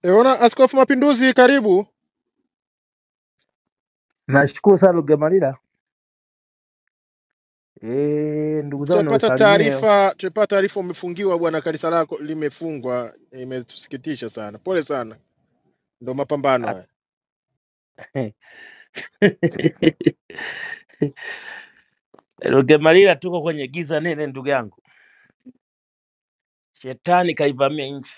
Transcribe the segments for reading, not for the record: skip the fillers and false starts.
Ona Askofu Mapinduzi, karibu. Nashukuru sana Lugemalila. Ndugu zangu niwasalimie. Tumepata taarifa umefungiwa bwana, kanisa lako limefungwa. Imetusikitisha sana, pole sana. Ndo mapambano haya. Lugemalila, tuko kwenye giza nene ndugu yangu, shetani kaivamia nchi.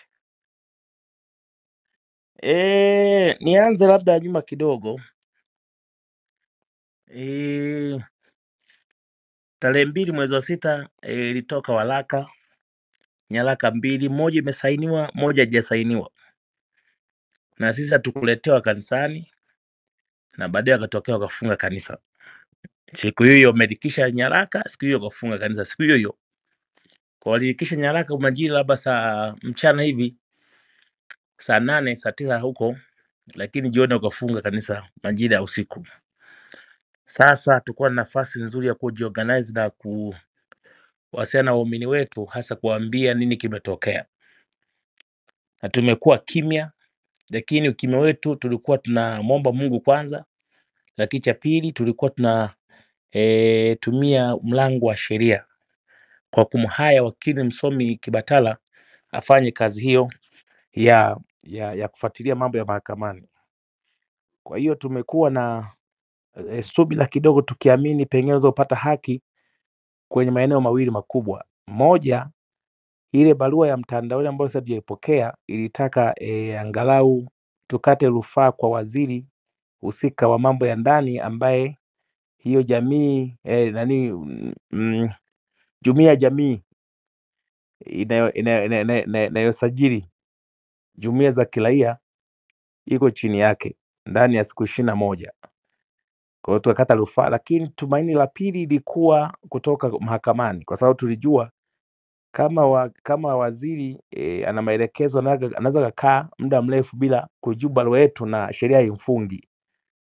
Nianze labda nyuma kidogo. Tarehe 2 mwezi wa 6 ilitoka nyaraka mbili, moja imesainiwa, moja haijasainiwa, na sisi hatukuletewa kanisani, na baadaye wakatokea wakafunga kanisa. Siku hiyo wameandikisha nyaraka, siku hiyo wakafunga kanisa siku hiyo. Kwa waliandikisha nyaraka majira labda saa mchana hivi, saa 8 saa 9 huko, lakini jioni wakafunga kanisa majira ya usiku. Sasa tulikuwa na nafasi nzuri ya kujiorganize na kuwasiliana na waumini wetu, hasa kuambia nini kimetokea, na tumekuwa kimya, lakini ukimya wetu tulikuwa tunamwomba Mungu kwanza, lakini cha pili tulikuwa tuna tumia mlango wa sheria kwa kumhaya wakili msomi Kibatala afanye kazi hiyo ya kufuatilia mambo ya mahakamani. Kwa hiyo tumekuwa na subira kidogo, tukiamini pengine uzopata haki kwenye maeneo mawili makubwa. Moja, ile barua ya mtandaoni ambayo sasa tujaipokea ilitaka angalau tukate rufaa kwa waziri husika wa mambo ya ndani, ambaye hiyo jamii jumuiya ya jamii inayosajili jumuiya za kiraia iko chini yake ndani ya siku 21. Kwa hiyo tukakata rufaa, lakini tumaini la pili ilikuwa kutoka mahakamani, kwa sababu tulijua kama waziri ana maelekezo, anaweza kukaa muda mrefu bila kujibu barua yetu na sheria imfungi.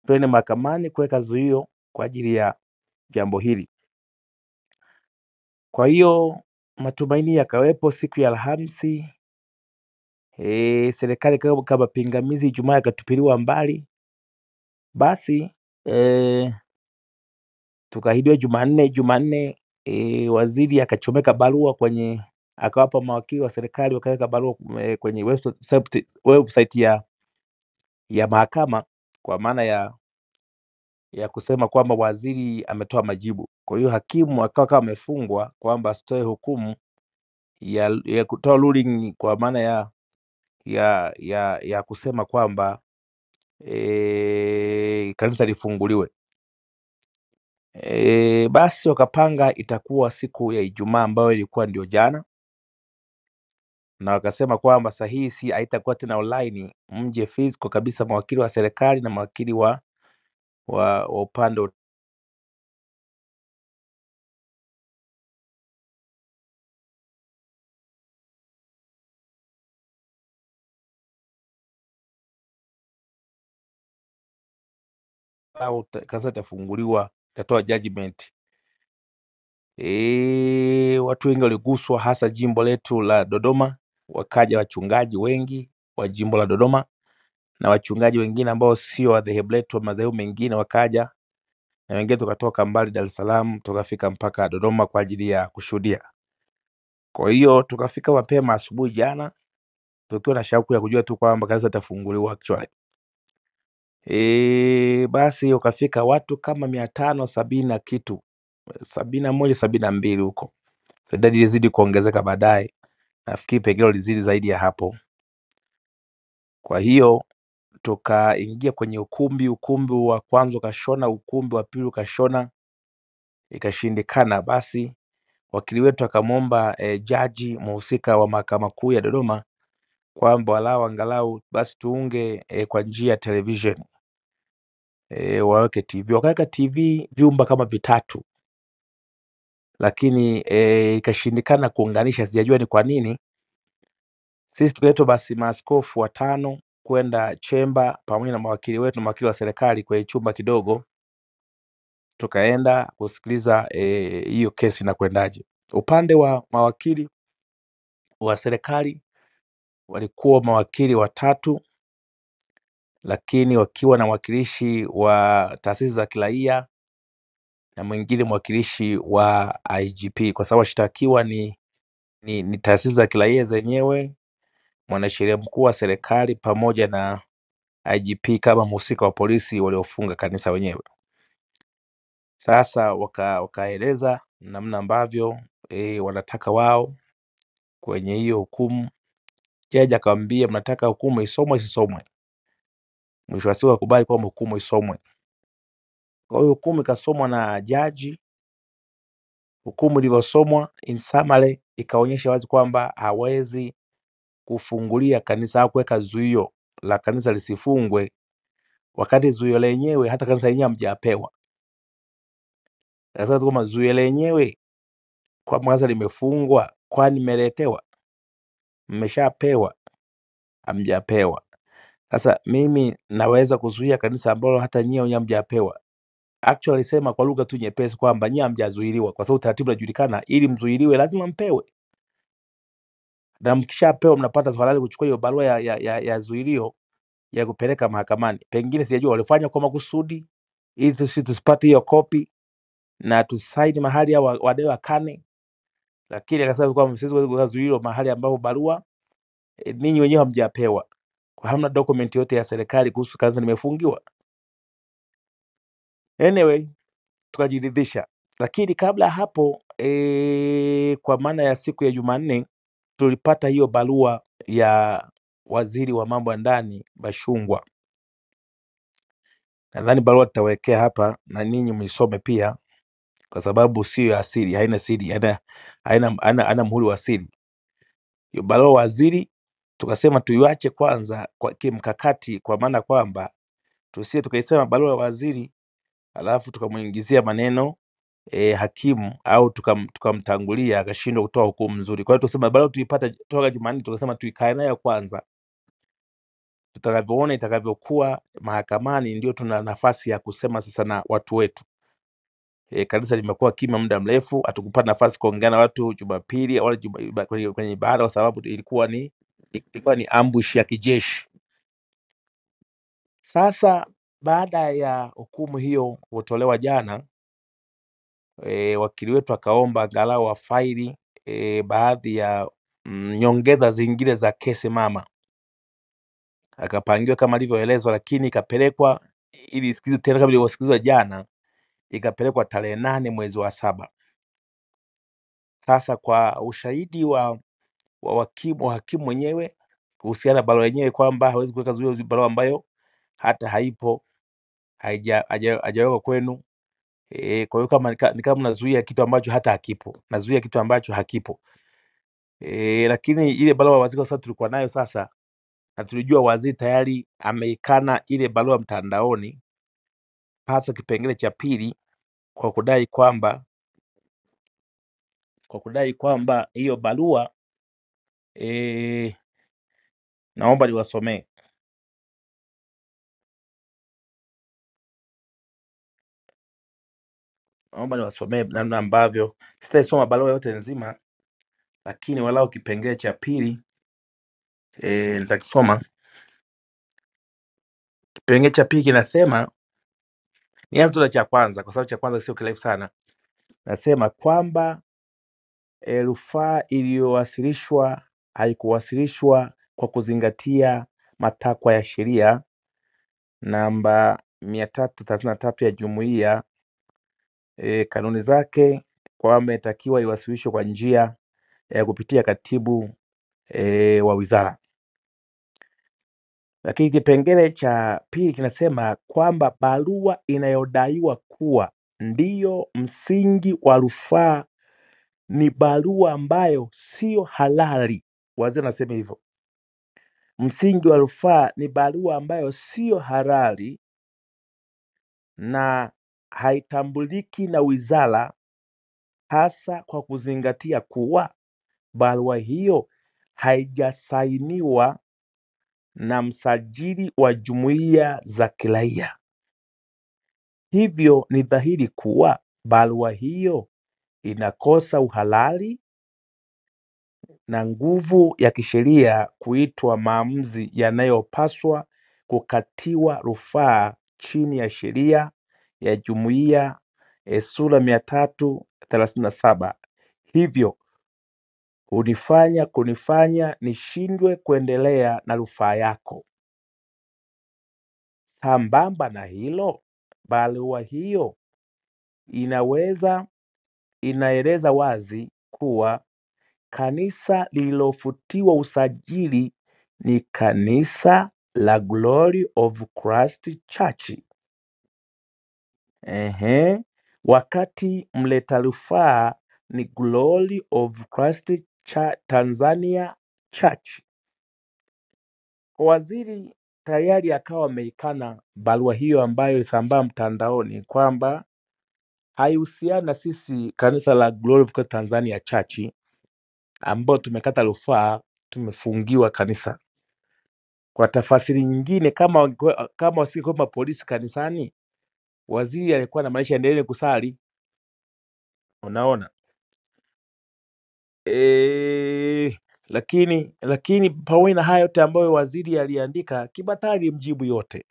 Twende mahakamani kuweka zuio kwa ajili ya jambo hili. Kwa hiyo matumaini yakawepo. Siku ya Alhamisi serikali kama pingamizi, Ijumaa ikatupiliwa mbali. Basi tukaahidiwa Jumanne waziri akachomeka barua akawapa mawakili wa serikali wakaweka barua kwenye website ya mahakama, kwa maana ya kusema kwamba waziri ametoa majibu. Kwa hiyo hakimu akawa kama amefungwa kwamba asitoe hukumu ya kutoa ruling, kwa maana ya kusema kwamba kanisa lifunguliwe. Basi wakapanga itakuwa siku ya Ijumaa ambayo ilikuwa ndio jana, na wakasema kwamba sahihi si haitakuwa tena online, mje physical kabisa, mawakili wa serikali na mawakili wa upande au kanisa itafunguliwa, itatoa judgment. Watu wengi waliguswa, hasa jimbo letu la Dodoma. Wakaja wachungaji wengi wa jimbo la Dodoma na wachungaji wengine ambao sio wa dhehebu letu, madhehebu mengine wakaja, na wengine tukatoka mbali, Dar es Salaam, tukafika mpaka Dodoma kwa ajili ya kushuhudia. Kwa hiyo tukafika mapema asubuhi jana, tukiwa na shauku ya kujua tu kwamba kanisa itafunguliwa actually. Basi ukafika watu kama 570 na kitu, 71 72 huko. Idadi ilizidi kuongezeka baadaye, nafikiri pengine ilizidi zaidi ya hapo. Kwa hiyo tukaingia kwenye ukumbi wa kwanza ukashona, ukumbi wa pili ukashona, ikashindikana. Basi wakili wetu akamwomba jaji mhusika wa mahakama kuu ya Dodoma kwamba angalau basi tuunge kwa njia ya television, waweke TV. Wakaweka TV vyumba kama 3, lakini ikashindikana kuunganisha. Sijajua ni kwa nini. Sisi tukaletwa basi maaskofu 5 kwenda chemba pamoja na mawakili wetu na mawakili wa serikali kwenye chumba kidogo, tukaenda kusikiliza hiyo kesi na kwendaje. Upande wa mawakili wa serikali walikuwa mawakili watatu, lakini wakiwa na mwakilishi wa taasisi za kiraia na mwingine mwakilishi wa IGP, kwa sababu washtakiwa ni taasisi za kiraia zenyewe, mwanasheria mkuu wa serikali pamoja na IGP kama mhusika wa polisi waliofunga kanisa wenyewe. Sasa wakaeleza namna ambavyo wanataka wao kwenye hiyo hukumu. Jaji akamwambia, mnataka hukumu isomwe isisomwe? Mwisho wa siku akubali kwamba hukumu isomwe. Kwa hiyo hukumu ikasomwa na jaji. Hukumu ilivyosomwa, in summary, ikaonyesha wazi kwamba hawezi kufungulia kanisa au kuweka zuio la kanisa lisifungwe, wakati zuio lenyewe hata kanisa lenyewe hamjapewa. Sasa kama zuio lenyewe kwa mwanzo limefungwa, kwani mmeletewa? Mmeshapewa? Hamjapewa. Sasa mimi naweza kuzuia kanisa ambalo hata nyinyi hamjapewa? Actually sema kwa lugha tu nyepesi kwamba nyinyi hamjazuiliwa, kwa sababu taratibu inajulikana, ili mzuiliwe lazima mpewe, na mkishapewa mnapata halali kuchukua hiyo barua ya zuilio ya kupeleka mahakamani. Pengine sijajua walifanya kwa makusudi ili sisi tusipate hiyo kopi na tusaini mahali au wadai wakane, lakini akasema kwamba siwezi kuzuiliwa mahali ambapo barua ninyi wenyewe hamjapewa, kwa hamna document yote ya serikali kuhusu kanisa limefungiwa. Anyway, tukajiridhisha. Lakini kabla hapo kwa maana ya siku ya Jumanne tulipata hiyo barua ya waziri wa mambo ya ndani Bashungwa. Nadhani barua tutawekea hapa na ninyi mwisome pia, kwa sababu sio ya siri, haina siri, haina muhuri wa siri. Hiyo barua waziri tukasema tuiache kwanza kwa kimkakati, kwa maana kwamba tusie tukaisema barua ya waziri alafu tukamuingizia maneno hakimu au tukamtangulia akashindwa kutoa hukumu nzuri. Kwa hiyo tusema barua tuipata toka Jumanne, tukasema tuikae nayo kwanza, tutakavyoona itakavyokuwa mahakamani ndio tuna nafasi ya kusema sasa na watu wetu. Kanisa limekuwa kimya muda mrefu, hatukupata nafasi kuongea na watu Jumapili wala kwenye ibada, kwa sababu ilikuwa ni ambush ya kijeshi. Sasa baada ya hukumu hiyo kutolewa jana, wakili wetu akaomba angalau wafaili baadhi ya nyongeza zingine za kesi mama, akapangiwa kama alivyoelezwa, lakini ikapelekwa ili isikizwe tena kama ilivyosikizwa jana, ikapelekwa tarehe 8 mwezi wa 7. Sasa kwa ushahidi wa hakimu mwenyewe kuhusiana na barua yenyewe kwamba hawezi kuweka zuio barua ambayo hata haipo, hajawekwa kwenu. Kwa hiyo kama ni kama mnazuia kitu ambacho hata hakipo, nazuia kitu ambacho hakipo. Lakini ile barua waziri sasa tulikuwa nayo sasa, na tulijua waziri tayari ameikana ile barua mtandaoni, hasa kipengele cha pili, kwa kudai kwamba hiyo barua naomba niwasomee. Namna ambavyo, sitaisoma barua yote nzima, lakini walau kipengele cha pili nitakisoma. Kipengele cha pili kinasema, ni hapo cha kwanza kwa sababu cha kwanza sio kirefu sana. Nasema kwamba rufaa iliyowasilishwa haikuwasilishwa kwa kuzingatia matakwa ya sheria namba 333 ya jumuiya, kanuni zake, kwamba inatakiwa iwasilishwe kwa njia ya kupitia katibu wa wizara. Lakini kipengele cha pili kinasema kwamba barua inayodaiwa kuwa ndiyo msingi wa rufaa ni barua ambayo sio halali. Waziri anasema hivyo, msingi wa rufaa ni barua ambayo sio halali na haitambuliki na wizara, hasa kwa kuzingatia kuwa barua hiyo haijasainiwa na msajili wa jumuiya za kiraia. Hivyo ni dhahiri kuwa barua hiyo inakosa uhalali na nguvu ya kisheria kuitwa maamuzi yanayopaswa kukatiwa rufaa chini ya sheria ya jumuiya sura 337. Hivyo kunifanya nishindwe kuendelea na rufaa yako. Sambamba na hilo, barua hiyo inaeleza wazi kuwa kanisa lililofutiwa usajili ni kanisa la Glory of Christ Church. Wakati mleta rufaa ni Glory of Christ Tanzania Church. Waziri tayari akawa ameikana barua hiyo ambayo ilisambaa mtandaoni kwamba haihusiana na sisi kanisa la Glory of Christ Tanzania Church ambao tumekata rufaa, tumefungiwa kanisa. Kwa tafasiri nyingine, kama wasingekuwa polisi kanisani, waziri alikuwa na maanisha endelee kusali. Unaona? Lakini pamoja na hayo yote ambayo waziri aliandika, Kibatali mjibu yote.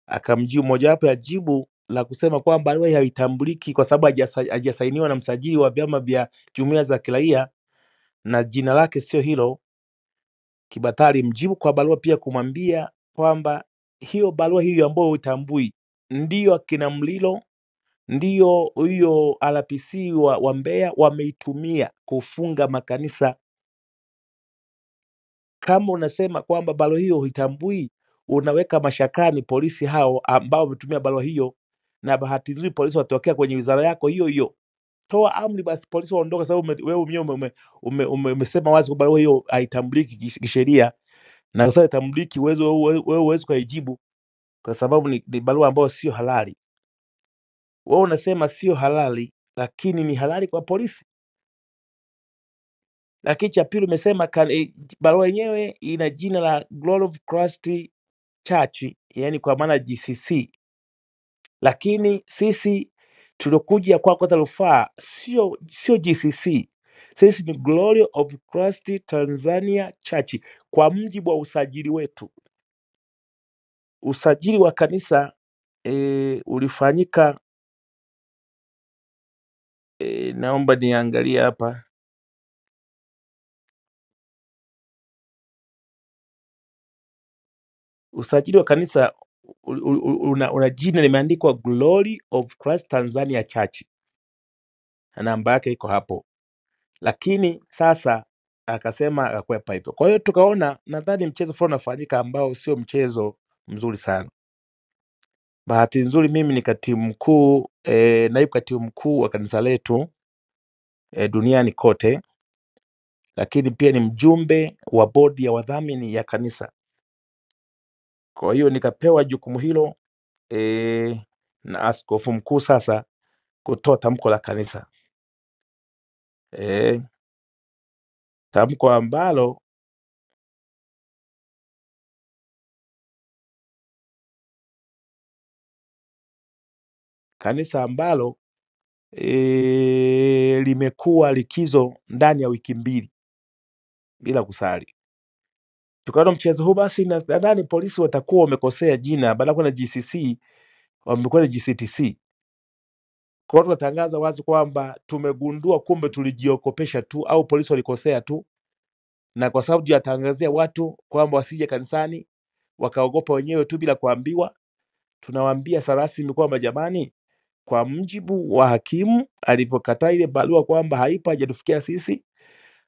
Akamjibu mojawapo ya jibu la kusema kwamba barua haitambuliki kwa sababu hajasainiwa na msajili wa vyama vya jumuiya za kiraia na jina lake sio hilo. Kibatali mjibu kwa barua pia kumwambia kwamba hiyo barua hiyo ambayo uitambui ndiyo akina Mlilo, ndiyo huyo RPC wa Mbeya wameitumia kufunga makanisa. Kama unasema kwamba barua hiyo huitambui, unaweka mashakani polisi hao ambao wametumia barua hiyo, na bahati nzuri polisi watokea kwenye wizara yako hiyo hiyo. Toa amri basi polisi waondoke, sababu wewe mwenyewe umesema wazi kwamba barua hiyo haitambuliki kisheria, na sasa haitambuliki, wewe huwezi kuijibu kwa sababu ni barua ambayo sio halali. Wewe unasema sio halali, lakini ni halali kwa polisi. Lakini cha pili umesema barua yenyewe ina jina la Glory of Christ Church, yani kwa maana GCC. Lakini sisi tuliokuja kwa kukata rufaa sio GCC. Sisi ni Glory of Christ Tanzania Church kwa mujibu wa usajili wetu. Usajili wa kanisa ulifanyika, naomba niangalie hapa. Usajili wa kanisa una jina limeandikwa Glory of Christ Tanzania Church, na namba yake iko hapo. Lakini sasa akasema akakwepa hivyo. Kwa hiyo tukaona nadhani mchezo fulani unafanyika ambao sio mchezo mzuri sana. Bahati nzuri mimi ni katibu mkuu, naibu katibu mkuu wa kanisa letu duniani kote, lakini pia ni mjumbe wa bodi ya wadhamini ya kanisa. Kwa hiyo nikapewa jukumu hilo na askofu mkuu sasa kutoa tamko la kanisa. Tamko ambalo kanisa ambalo limekuwa likizo ndani ya wiki 2 bila kusali. Tukaona mchezo huu basi, nadhani polisi watakuwa wamekosea jina, badala kwenda GCC wamekwenda GCTC. Kwa hiyo tunatangaza wazi kwamba tumegundua kumbe tulijiokopesha tu, au polisi walikosea tu, na kwa sababu tunatangazia watu kwamba wasije kanisani wakaogopa wenyewe tu bila kuambiwa, tunawaambia sarasi kwamba jamani, kwa mjibu wa hakimu alivyokataa ile barua kwamba haipo, hajatufikia sisi,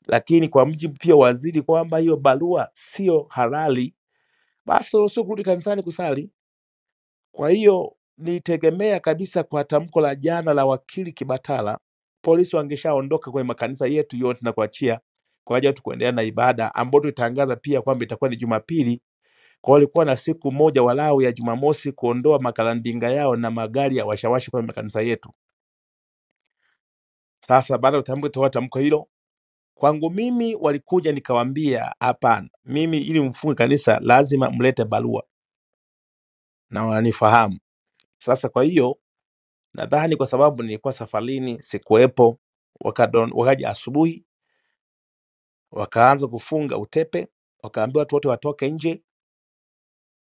lakini kwa mjibu pia waziri kwamba hiyo barua sio halali, basi sio kurudi kanisani kusali. Kwa hiyo nitegemea kabisa kwa tamko la jana la wakili Kibatala, polisi wangeshaondoka kwenye makanisa yetu yote na kuachia kwa ajili ya kuendelea na ibada ambayo tutangaza pia kwamba itakuwa ni Jumapili. Kwa hiyo walikuwa na siku moja walau ya Jumamosi kuondoa makalandinga yao na magari ya washawashi kwenye makanisa yetu. Sasa baada ya tamko hilo, kwangu mimi walikuja nikawaambia hapana, mimi ili mfunge kanisa lazima mlete barua, na wananifahamu. Sasa kwa hiyo nadhani kwa sababu nilikuwa safarini sikuwepo, wakaja asubuhi wakaanza kufunga utepe, wakaambia watu wote watoke nje.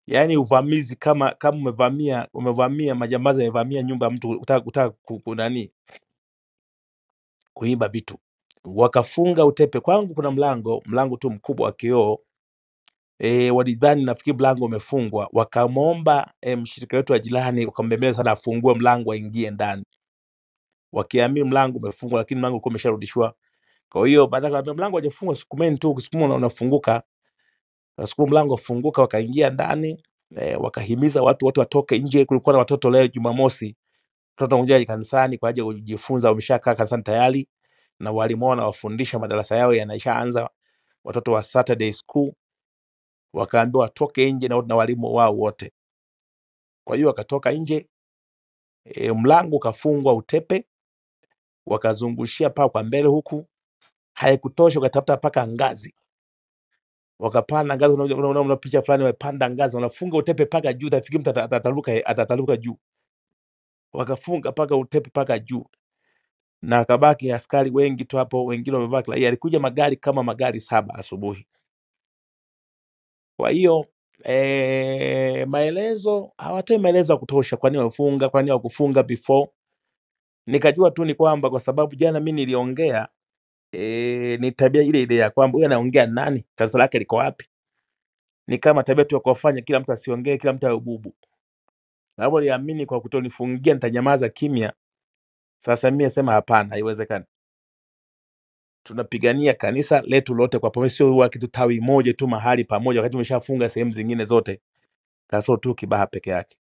Yani uvamizi kama umevamia majambazi, amevamia nyumba ya mtu, utaka kunani kuiba vitu. Wakafunga utepe. Kwangu kuna mlango tu mkubwa wa kioo. Walidhani nafikiri mlango umefungwa, wakamwomba mshirika wetu wa jirani, wakambembeleza sana afungue mlango aingie ndani, wakiamini mlango umefungwa, lakini mlango ulikuwa umesharudishwa. Kwa hiyo baada ya mlango hajafungwa, sukumeni tu, ukisukuma unafunguka. Nasukuma mlango ufunguka, wakaingia ndani. Wakahimiza watu wote watoke nje. Kulikuwa na watoto leo Jumamosi, watoto wanakuja kanisani kwa ajili ya kujifunza, wameshakaa kanisani tayari na walimu wao wanawafundisha, madarasa yao yanashaanza, watoto wa Saturday school. Wakaambiwa watoke nje na walimu wao wote. Kwa hiyo wakatoka nje, mlango ukafungwa utepe, wakazungushia paa kwa mbele huku. Haikutosha, wakatafuta paka ngazi, wakapanda ngazi. Unaona picha fulani, wamepanda ngazi, wanafunga utepe paka juu, tafikiri mtu atataruka juu. Wakafunga paka utepe paka juu, na kabaki askari wengi tu hapo, wengine wamevaa kiraia. Alikuja magari kama magari 7 asubuhi. Kwa hiyo maelezo, hawatoi maelezo ya kutosha, kwa nini wamefunga, kwa nini hawakufunga before. Nikajua tu ni kwamba kwa sababu jana mimi niliongea, ni tabia ile ya kwamba huyu anaongea nani, kanisa lake liko wapi. Ni kama tabia tu ya kuwafanya kila mtu asiongee, kila mtu abubu. Na hapo niamini kwa kutonifungia nitanyamaza kimya. Sasa mimi nasema hapana, haiwezekani. Tunapigania kanisa letu lote kwa pamoja, sio wa kitu tawi moja tu mahali pamoja, wakati tumeshafunga sehemu zingine zote, kasoro tu Kibaha peke yake.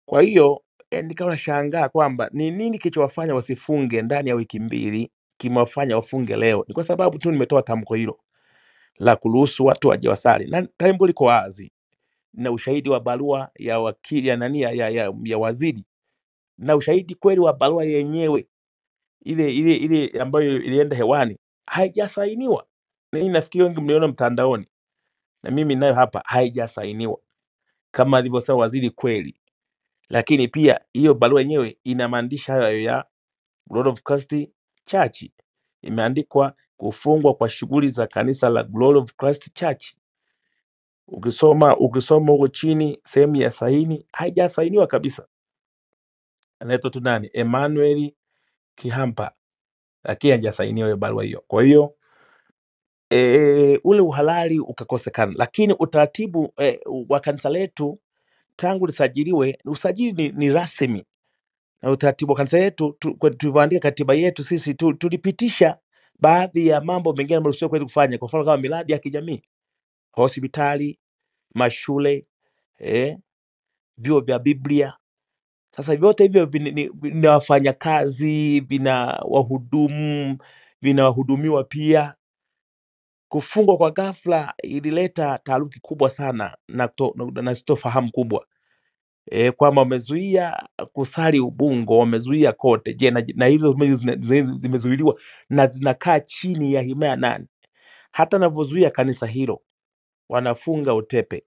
Kwa hiyo nikawa nashangaa kwamba ni nini kilichowafanya wasifunge ndani ya wiki 2, kimewafanya wafunge leo. Ni kwa sababu tu nimetoa tamko hilo la kuruhusu watu waje wasali, na tamko liko wazi na ushahidi wa barua ya wakili ya waziri, na ushahidi kweli wa barua yenyewe ile ambayo ilienda hewani haijasainiwa. Mimi nafikiri wengi mliona mtandaoni, na mimi nayo hapa, haijasainiwa kama alivyosema waziri kweli. Lakini pia hiyo barua yenyewe ina maandishi hayo ya Glory of Christ Church, imeandikwa kufungwa kwa shughuli za kanisa la Glory of Christ Church. Ukisoma huko chini sehemu ya saini, haijasainiwa kabisa. Anaitwa tu nani, Emmanuel Kihampa, lakini hajasainiwa hiyo barua hiyo. Kwa hiyo ule uhalali ukakosekana. Lakini utaratibu wa kanisa letu tangu lisajiliwe, usajili ni rasmi, na utaratibu wa kanisa letu tulivyoandika katiba yetu sisi tulipitisha baadhi ya mambo mengine ambayo sio kweli kufanya. Kwa mfano kama miradi ya kijamii, hospitali, mashule, vyuo vya Biblia. Sasa vyote hivyo vina wafanyakazi, vina wahudumu, vinawahudumiwa pia. Kufungwa kwa ghafla ilileta taharuki kubwa sana na sitofahamu kubwa, kwamba wamezuia kusali Ubungo, wamezuia kote. Je, na hizo zimezuiliwa na zinakaa chini ya himaya nani? Hata navyozuia kanisa hilo, wanafunga utepe.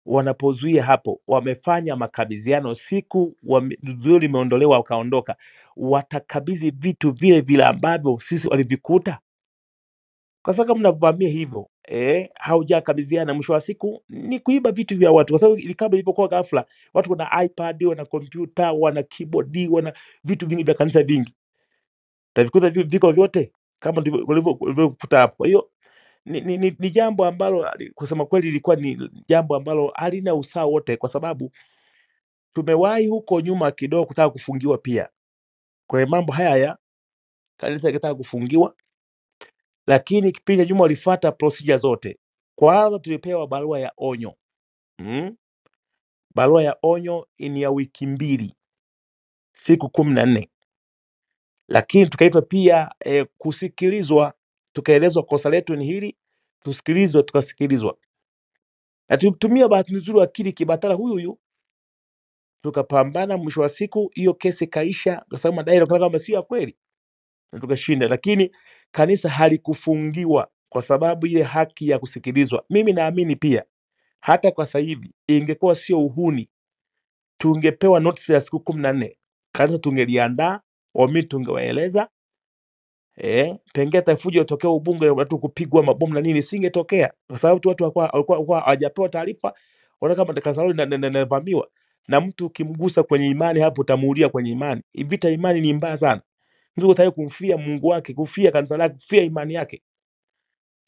Wanapozuia hapo, wamefanya makabidhiano. Siku zuio limeondolewa, wakaondoka, watakabidhi vitu vile vile ambavyo sisi walivikuta. Kwa sababu kama mnavamia hivyo, haujakabidhiana, mwisho wa siku ni kuiba vitu vya watu. Kwa sababu kama ilipokuwa ghafla, watu wana iPad, wana kompyuta, wana keyboard, wana vitu vingi vya kanisa vingi, tavikuta viko vyote kama walivyokuta hapo. Kwa hiyo ni jambo ambalo kusema kweli ilikuwa ni jambo ambalo halina usawa wote, kwa sababu tumewahi huko nyuma kidogo kutaka kufungiwa pia. Kwa hiyo mambo haya kanisa ikataka kufungiwa, lakini kipindi cha nyuma walifuata procedure zote. Kwanza tulipewa barua ya onyo. Barua ya onyo ni ya wiki 2, siku 14. Lakini tukaitwa pia kusikilizwa, tukaelezwa kosa letu ni hili, tusikilizwe, tukasikilizwa. Na tulitumia bahati nzuri akili kibatala huyu, tukapambana. Mwisho wa siku hiyo kesi kaisha, kwa sababu madai kama sio kweli, na tukashinda. Lakini kanisa halikufungiwa kwa sababu ile haki ya kusikilizwa. Mimi naamini pia hata kwa sasa hivi ingekuwa sio uhuni, tungepewa notice ya siku 14, kanisa tungeliandaa, wami tungewaeleza, Pengine hata fujo itokea Ubungo, watu kupigwa mabomu na nini, singetokea kwa sababu tu watu walikuwa hawajapewa taarifa. Wanaona kama kanisa lao linavamiwa, na mtu ukimgusa kwenye imani, hapo utamuulia kwenye imani. Vita imani ni mbaya sana. Mtu utaki kumfia Mungu wake, kufia kanisa lake, kufia imani yake,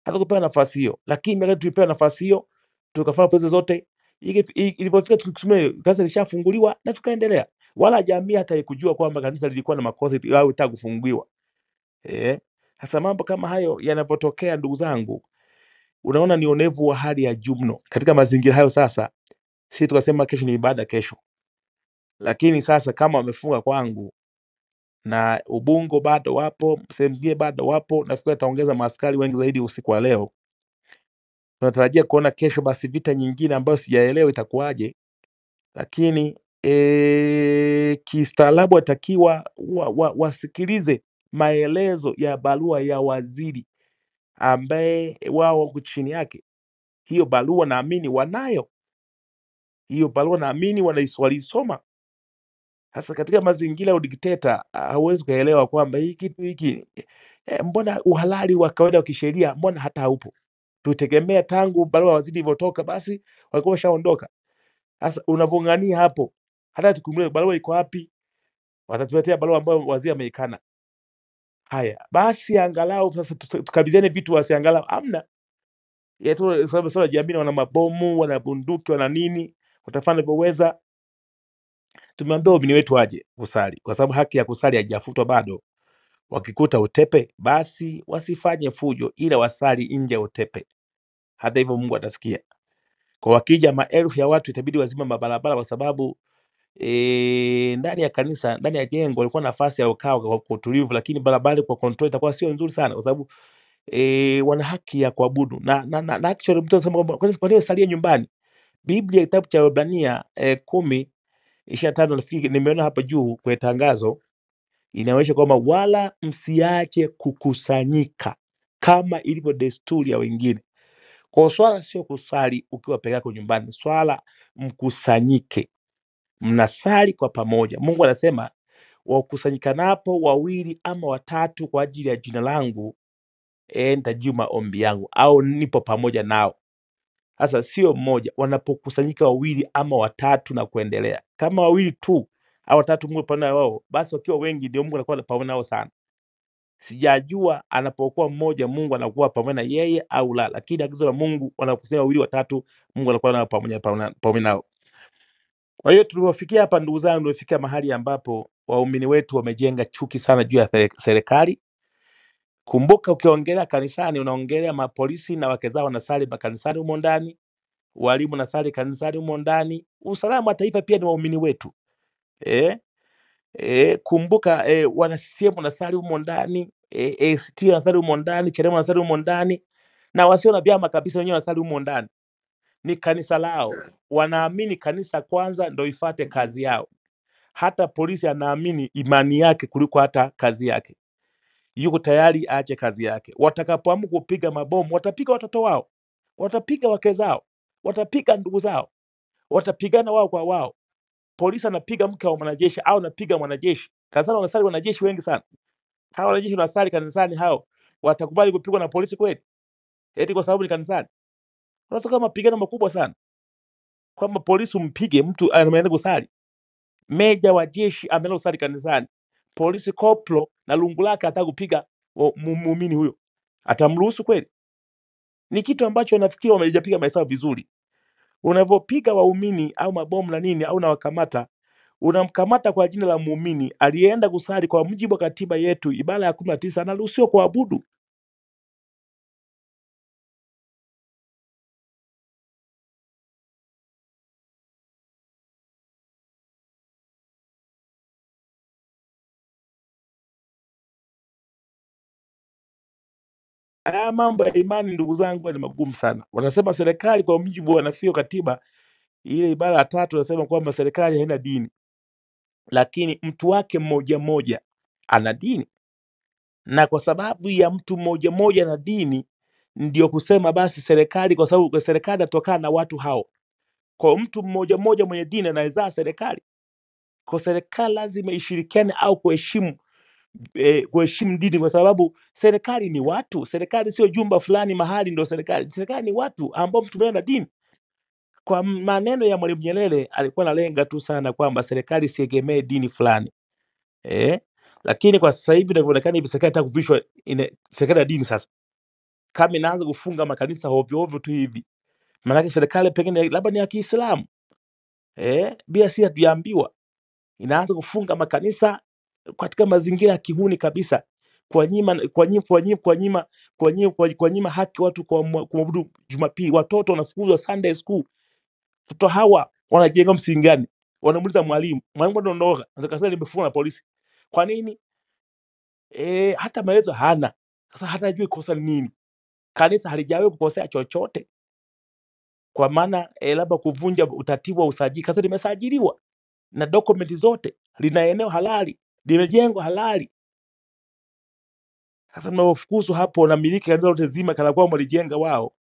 hata kupewa nafasi hiyo. Lakini mimi tulipewa nafasi hiyo, tukafanya pesa zote. Ilipofika tukitumia kanisa lishafunguliwa na tukaendelea, wala jamii hata ikujua kwamba kanisa lilikuwa na makosa au itaka kufunguliwa. Sasa mambo kama hayo yanapotokea, ndugu zangu, unaona ni onevu wa hali ya juu mno katika mazingira hayo. Sasa sisi tukasema kesho ni ibada kesho, lakini sasa kama wamefunga kwangu na Ubungo bado wapo, sehemu zingine bado wapo, nafikiri ataongeza maaskari wengi zaidi usiku wa leo. Tunatarajia kuona kesho basi vita nyingine ambayo sijaelewa itakuwaje, lakini kistaarabu watakiwa wasikilize maelezo ya barua ya waziri ambaye wao wako chini yake. Hiyo barua naamini wanayo, hiyo barua naamini walisoma. Sasa katika mazingira ya udikteta hauwezi kuelewa kwamba hii kitu hiki mbona uhalali wa kawaida wa kisheria mbona hata haupo. Tutegemea tangu barua waziri ilivyotoka basi walikuwa washaondoka. Sasa unavongania hapo, hata tukumbuke barua iko wapi, watatuletea barua ambayo waziri ameikana. Haya basi, angalau sasa tukabizane vitu, wasiangalau amna yetu, sababu sasa jamii wana mabomu, wana bunduki, wana nini, watafanya vyoweza. Tumeambia waumini wetu waje kusali, kwa sababu haki ya kusali haijafutwa bado. Wakikuta utepe basi wasifanye fujo, ila wasali nje ya utepe. Hata hivyo Mungu atasikia. Kwa wakija maelfu ya watu itabidi wazima mabarabara, kwa sababu ndani ya kanisa, ndani ya jengo walikuwa nafasi ya ukao kwa utulivu, lakini barabara kwa control itakuwa sio nzuri sana, kwa sababu wana haki ya kuabudu na actually mtu anasema kwa nini salia nyumbani. Biblia kitabu cha Waebrania 10:25 nafikiri nimeona hapa juu kwa tangazo, inaonyesha kwamba wala msiache kukusanyika kama ilivyo desturi ya wengine. Kwa swala sio kusali ukiwa peke yako nyumbani, swala mkusanyike, mnasali kwa pamoja. Mungu anasema wakusanyikanapo wawili ama watatu kwa ajili ya jina langu, nitajibu maombi yangu, au nipo pamoja nao. Sasa sio mmoja, wanapokusanyika wawili ama watatu na kuendelea. Kama wawili tu au watatu Mungu pamoja wao, basi wakiwa wengi ndio Mungu anakuwa pamoja nao sana. Sijajua anapokuwa mmoja Mungu anakuwa pamoja na yeye au la, lakini agizo la Mungu wanakusanya wawili watatu, Mungu anakuwa nao pamoja nao. Kwa hiyo tulipofikia hapa, ndugu zangu, tulifikia mahali ambapo waumini wetu wamejenga chuki sana juu ya serikali. Kumbuka, ukiongelea kanisani unaongelea mapolisi na wake zao wanasali kanisani humo ndani, walimu nasali kanisani humo ndani. Usalama wa taifa pia ni waumini wetu. Kumbuka, wana CCM wanasali humo ndani, ACT wanasali humo ndani, Chadema wanasali humo ndani, na wasio na vyama kabisa wenyewe wanasali humo ndani. Ni kanisa lao, wanaamini kanisa kwanza ndio ifate kazi yao. Hata polisi anaamini imani yake kuliko hata kazi yake, yuko tayari aache kazi yake. Watakapoamua kupiga mabomu, watapiga watoto wao, watapiga wake zao, watapiga ndugu zao, watapigana wao kwa wao. Polisi anapiga mke wa mwanajeshi au anapiga mwanajeshi. Kanisani wanasali wanajeshi wengi sana. Hao wanajeshi wanasali kanisani, hao watakubali kupigwa na polisi kweli? Eti kwa sababu ni kanisani? Wanataka mapigano makubwa sana, kwamba polisi umpige mtu anaenda kusali. Meja wa jeshi ameenda kusali kanisani, polisi koplo na lungu lake ataka kupiga muumini huyo, atamruhusu kweli? Ni kitu ambacho nafikiri wamejapiga mahesabu vizuri. Unavyopiga waumini au mabomu na nini, au nawakamata, unamkamata kwa jina la muumini aliyeenda kusali. Kwa mujibu wa katiba yetu ibara ya 19 anaruhusiwa kuabudu. Haya mambo ya imani, ndugu zangu, ni magumu sana. Wanasema serikali, kwa mujibu wa nafio katiba ile ibara ya 3 inasema kwamba serikali haina dini, lakini mtu wake mmoja mmoja ana dini, na kwa sababu ya mtu mmoja mmoja na dini ndio kusema basi serikali, kwa sababu serikali inatokana na watu hao. Kwa mtu mmoja mmoja mwenye dini anaweza serikali, kwa serikali lazima ishirikiane au kuheshimu kuheshimu dini, kwa sababu serikali ni watu. Serikali sio jumba fulani mahali ndio serikali. Serikali ni watu ambao mtumeana na dini. Kwa maneno ya Mwalimu Nyerere alikuwa analenga tu sana kwamba serikali isiegemee dini fulani. Lakini kwa sasa hivi inavyoonekana hivi serikali inataka kuvishwa serikali ya dini sasa. Kama inaanza kufunga makanisa ovyo ovyo tu hivi. Maana serikali pengine labda ni ya Kiislamu. Bila sisi hatujaambiwa. Inaanza kufunga makanisa katika mazingira ya kihuni kabisa. Kwa nyima haki watu kuabudu Jumapili. Watoto wanafukuzwa Sunday school. Watoto hawa wanajenga msingi gani? Wanamuuliza mwalimu anaondoka, anataka nimefungwa na polisi. Kwa nini? Hata maelezo hana. Sasa hatajui kosa nini. Kanisa halijawahi kukosea chochote. Kwa maana labda kuvunja utaratibu wa usajili. Kanisa limesajiliwa na dokumenti zote, lina eneo halali, limejengwa halali. Sasa mnafukuzwa hapo na miliki kanisa lote zima kana kwamba walijenga wao.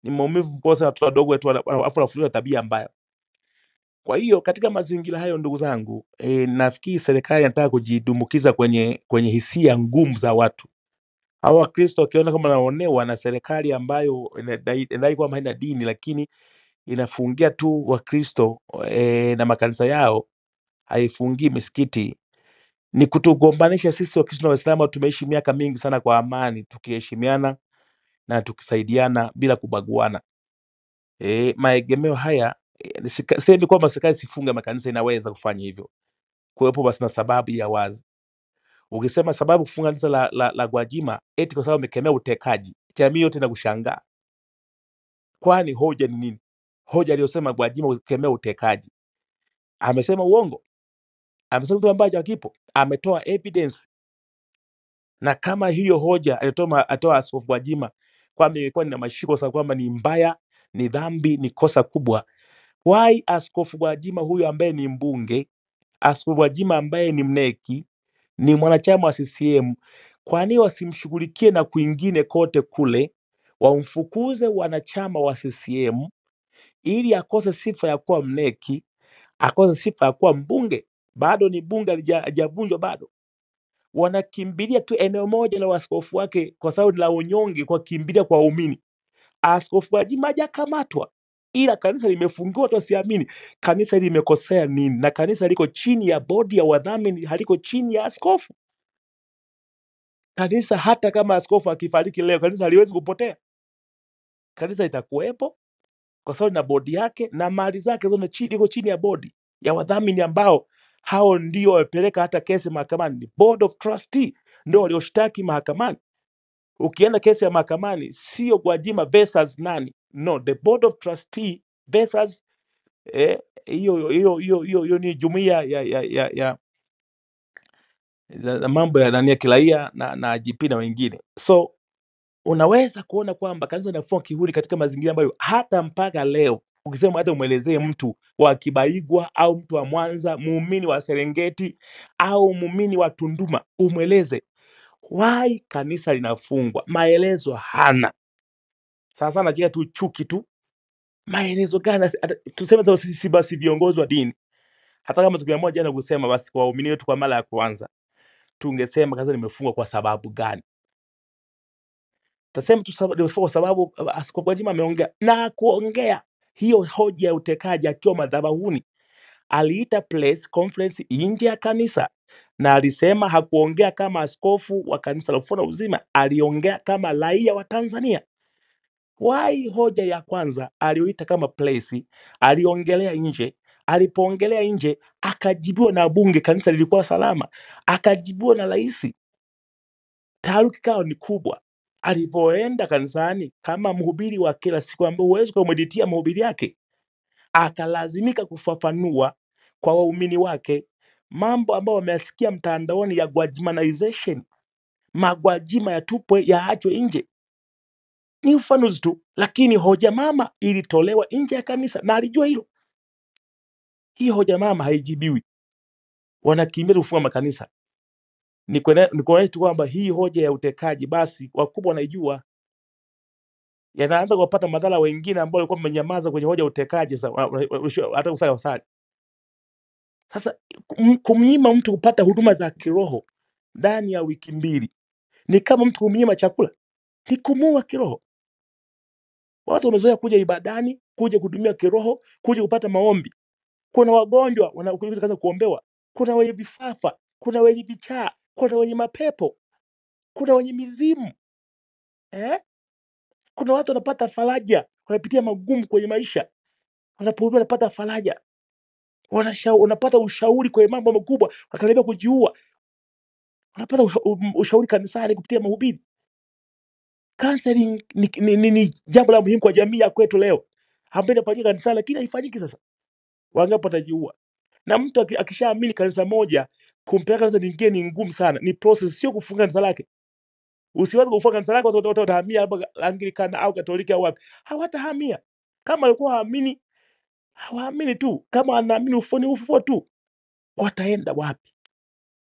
Ni maumivu mkosa watu wadogo wetu afu wafundishwa tabia mbaya. Kwa hiyo katika mazingira hayo ndugu zangu, nafikiri serikali inataka kujidumukiza kwenye hisia ngumu za watu. Hao Wakristo wakiona kama wanaonewa na serikali ambayo inadai kwamba haina dini, lakini inafungia tu Wakristo na makanisa yao, haifungii misikiti. Ni kutugombanisha sisi Wakristo na Waislamu. Tumeishi miaka mingi sana kwa amani, tukiheshimiana na tukisaidiana bila kubaguana. Maegemeo haya sisemi kwamba serikali sifunge makanisa, inaweza kufanya hivyo kuwepo basi na sababu ya wazi. Ukisema sababu kufunga kanisa la Gwajima eti kwa sababu amekemea utekaji, jamii yote inakushangaa. Kwani hoja ni nini? Hoja aliyosema Gwajima kukemea utekaji, amesema uongo? Amesema kitu ambacho hakipo? Ametoa evidence. Na kama hiyo hoja atoa Askofu Gwajima kwamba ilikuwa ni mashiko sababu kwamba ni mbaya, ni dhambi, ni kosa kubwa, why Askofu Gwajima huyo ambaye ni mbunge, Askofu Gwajima ambaye ni mneki, ni mwanachama wa CCM, kwani wasimshughulikie na kwingine kote kule, wamfukuze wanachama wa CCM ili akose sifa ya kuwa mneki, akose sifa ya kuwa mbunge? Bado ni bunge, hajavunjwa bado. Wanakimbilia tu eneo moja la askofu wake kwa sababu la unyonge, kwa kimbilia kwa waumini. Askofu Gwajima hajakamatwa, ila kanisa limefungiwa. Tusiamini kanisa limekosea nini? Na kanisa liko chini ya bodi ya wadhamini, haliko chini ya askofu. Kanisa hata kama askofu akifariki leo, kanisa haliwezi kupotea. Kanisa itakuwepo kwa sababu na bodi yake na mali zake zote iko chini ya bodi ya wadhamini, ambao hao ndio wamepeleka hata kesi mahakamani. Board of Trustee ndio walioshtaki mahakamani. Ukienda kesi ya mahakamani sio Gwajima versus nani, no, the Board of Trustee versus hiyo ni jumuiya ya mambo ya nani ya kiraia na IGP na wengine. So unaweza kuona kwamba kanisa linafua kihuri katika mazingira ambayo hata mpaka leo ukisema hata umwelezee mtu wa Kibaigwa au mtu wa Mwanza, muumini wa Serengeti au muumini wa Tunduma, umweleze why kanisa linafungwa, maelezo hana. Sasa anajenga tu chuki tu. Maelezo gani? Tuseme sisi basi viongozi wa dini, hata kama tukiamua jana kusema basi kwa waumini wetu kwa mara ya kwanza, tungesema kanisa limefungwa kwa sababu gani? Tasema tu sababu kwa sababu Askofu Gwajima ameongea na kuongea hiyo hoja ya utekaji akiwa madhabahuni. Aliita press conference nje ya kanisa na alisema hakuongea kama askofu wa kanisa la Ufufuo na Uzima, aliongea kama raia wa Tanzania. Why hoja ya kwanza aliyoita kama place aliongelea nje? Alipoongelea nje akajibiwa na bunge, kanisa lilikuwa salama, akajibiwa na rais. Taharuki kao ni kubwa. Alipoenda kanisani kama mhubiri wa kila siku ambaye huwezi kumeditia mahubiri yake, akalazimika kufafanua kwa waumini wake mambo ambayo wamesikia mtandaoni ya Gwajimanization. Magwajima yatupwe, yaachwe nje. Ni ufanuzi tu, lakini hoja mama ilitolewa nje ya kanisa na alijua hilo. Hii hoja mama haijibiwi, wanakimbia kufunga makanisa. Ni kwa tu kwamba hii hoja ya utekaji basi wakubwa wanaijua, yanaanza kupata madhara wengine ambao walikuwa wamenyamaza kwenye hoja ya utekaji. Hata usali sasa kumnyima mtu kupata huduma za kiroho ndani ya wiki 2. Ni kama mtu kumnyima chakula, ni kumuua kiroho. Watu wamezoea kuja ibadani, kuja kuhudumia kiroho, kuja kupata maombi. Kuna wagonjwa wanakuja kaza kuombewa, kuna wenye vifafa, kuna wenye vichaa, kuna wenye mapepo, kuna wenye mizimu kuna watu wanapata faraja, wanapitia magumu kwenye maisha, wanapata faraja, wanapata ushauri kwenye mambo makubwa, wakaribia kujiua, wanapata ushauri kanisani kupitia mahubiri. Counseling ni jambo la muhimu kwa jamii ya kwetu leo, ambayo inafanyika kanisani lakini haifanyiki sasa. Wangapi watajiua? Na mtu akishaamini kanisa moja, kumpeleka kanisa lingine ni ngumu sana, ni process, sio kufunga kanisa lake. Usiwaze kufunga kanisa lake watu watahamia hapa Anglikana au Katoliki au wapi. Hawatahamia. Kama walikuwa haamini, hawaamini tu. Kama anaamini ufufuo tu, wataenda wapi?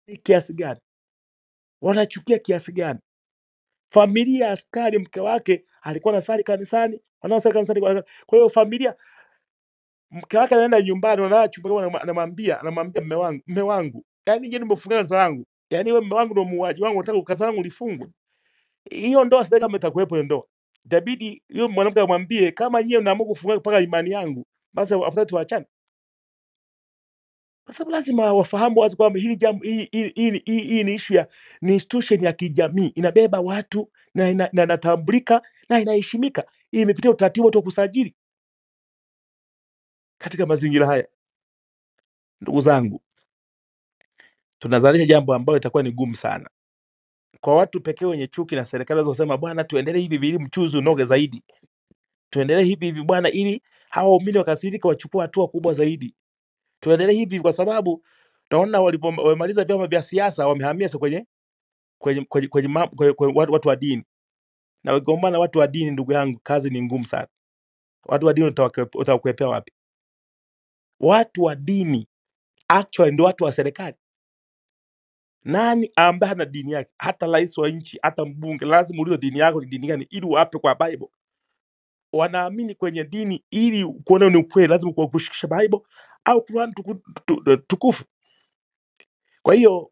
Ni kiasi gani? Wanachukia kiasi gani? Familia ya askari, mke wake alikuwa anasali kanisani, wanaosali kanisani. Kwa hiyo familia, mke wake anaenda nyumbani, anamwambia mme wangu, yani je, nimefunga kanisa langu? Yani wewe mme wangu ndio muuaji wangu, nataka kanisa langu lifungwe. Hiyo ndoa sasa, kama itakuwepo hiyo ndoa, itabidi hiyo mwanamke amwambie, kama nyie mnaamua kufunga mpaka imani yangu, basi afadhali tuachane. Kwa sababu lazima wafahamu wazi kwamba hili jambo, hii ni issue ya, ni institution ya kijamii, inabeba watu na inatambulika na inaheshimika. Hii imepitia utaratibu wa kusajili. Katika mazingira haya, ndugu zangu, tunazalisha jambo ambalo itakuwa ni gumu sana kwa watu pekee wenye chuki na serikali. Wanasema bwana, tuendelee hivi ili mchuzi unoge zaidi, tuendelee hivi bwana, ili hawa waumini wakasirika, wachukua hatua kubwa zaidi. Tuendelee hivi kwa sababu naona walipomaliza vyama vya siasa wamehamia kwenye watu wa dini, na wakigombana watu wa dini, ndugu yangu, kazi ni ngumu sana. Watu wa dini utawakwepea wapi? Watu wa dini actually ndio watu wa serikali. Nani ambaye ana dini yake? Hata rais wa nchi, hata mbunge, lazima ulizo dini yako ni dini gani ili uape kwa Bible. Wanaamini kwenye dini ili kuona ni ukweli, lazima kushikisha Bible au Quran tukufu. Kwa hiyo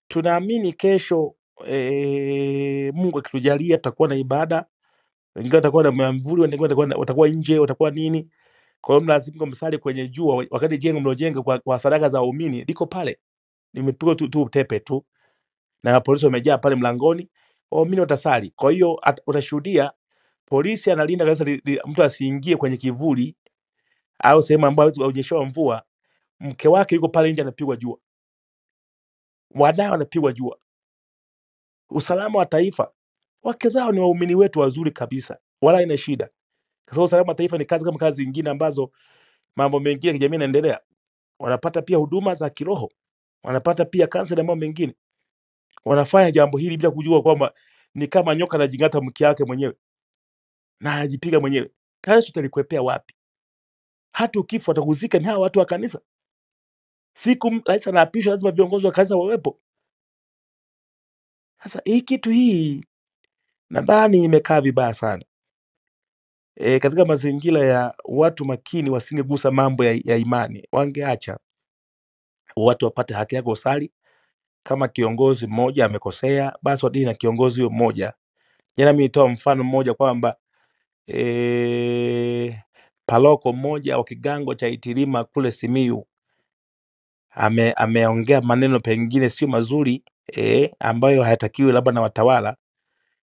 tunaamini kesho, Mungu akitujalia, tutakuwa na ibada, wengine watakuwa na mwamvuli, wengine watakuwa nje, watakuwa nini. Kwa hiyo lazima msali kwenye jua, wakati jengo mlojenga kwa sadaka za waumini liko pale, nimepigwa tu tepe tu, na polisi wamejaa pale mlangoni, waumini watasali. Kwa hiyo utashuhudia polisi analinda kanisa, mtu asiingie kwenye kivuli au sehemu ambayo haujeshewa mvua. Mke wake yuko pale nje anapigwa jua, wadau wanapigwa jua. Usalama wa taifa, wake zao ni waumini wetu wazuri kabisa, wala ina shida, kwa sababu usalama wa taifa ni kazi kama kazi nyingine ambazo mambo mengine ya kijamii yanaendelea. Wanapata pia huduma za kiroho, wanapata pia kansa na mambo mengine. Wanafanya jambo hili bila kujua kwamba ni kama nyoka anajingata mkia wake mwenyewe na anajipiga mwenyewe. Kanisa utalikwepea wapi? Hata ukifa watakuzika ni hawa watu wa kanisa. Siku rais anaapishwa, lazima viongozi wa kanisa wawepo. Sasa hii kitu hii nadhani imekaa vibaya sana. Katika mazingira ya watu makini wasingegusa mambo ya imani, wangeacha watu wapate haki yako usali. Kama kiongozi mmoja amekosea, basi wadini na kiongozi huyo mmoja. Jana mimi nitoa mfano mmoja kwamba paroko mmoja wa kigango cha Itilima kule Simiyu ameongea maneno pengine sio mazuri, ambayo hayatakiwi labda na watawala.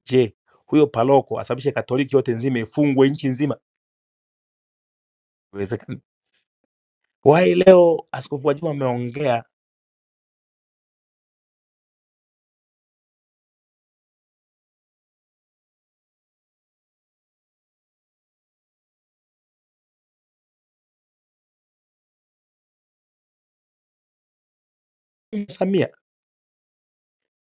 Je, huyo paroko asababishe Katoliki yote nzima ifungwe nchi nzima? Inawezekana. Wai leo Askofu Gwajima ameongea Samia,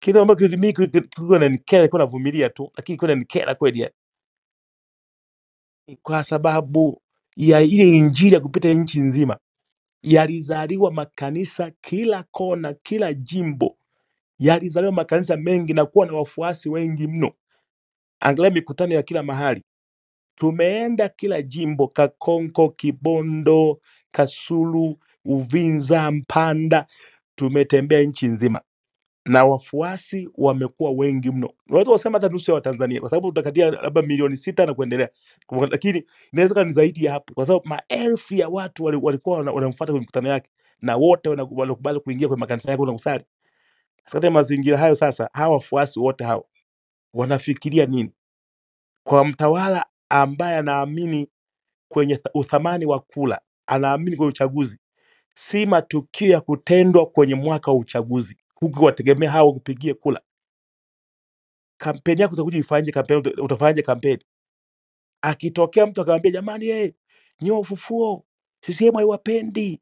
kitu ambacho mimi kilikuwa inanikera, nilikuwa navumilia tu, lakini kilikuwa inanikera kweli, kwa sababu ya ile injili ya kupita nchi nzima. Yalizaliwa makanisa kila kona, kila jimbo yalizaliwa makanisa mengi na kuwa na wafuasi wengi mno. Angalia mikutano ya kila mahali, tumeenda kila jimbo, Kakonko, Kibondo, Kasulu, Uvinza, Mpanda, tumetembea nchi nzima. na wafuasi wamekuwa wengi mno. Unaweza kusema hata nusu ya Watanzania, kwa sababu utakatia labda milioni 6 na kuendelea, lakini inaweza ni zaidi ya hapo, kwa sababu maelfu ya watu walikuwa wanamfuata kwenye mikutano yake, na wote wanakubali kuingia kwenye makanisa yake na kusali. Katika mazingira hayo sasa, hawa wafuasi wote hao wanafikiria nini? Kwa mtawala ambaye anaamini kwenye uthamani wa kula, anaamini kwenye uchaguzi, si matukio ya kutendwa kwenye mwaka wa uchaguzi, huku wategemea hao kupigia kula. Kampeni yako utakuja ifanye kampeni, utafanya kampeni. Akitokea mtu akamwambia jamani, nyie ufufuo CCM haiwapendi,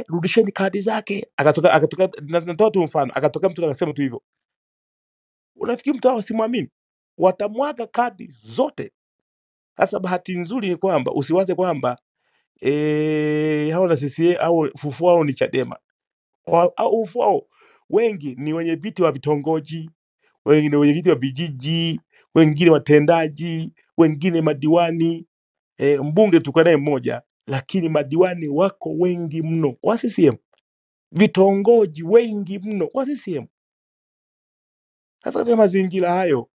rudisheni kadi zake, akatoka natoa tu mfano, akatoka mtu akasema tu hivyo, unafikiri mtu hao simwamini? Watamwaga kadi zote. Sasa bahati nzuri ni kwamba usiwaze kwamba hao na CCM au ufufuo wao ni Chadema au ufufuo wengi ni wenye viti wa vitongoji, wengine wenye viti wa vijiji, wengine watendaji, wengine madiwani. Mbunge tuko naye mmoja, lakini madiwani wako wengi mno wa CCM, vitongoji wengi mno wa CCM. Sasa katika mazingira hayo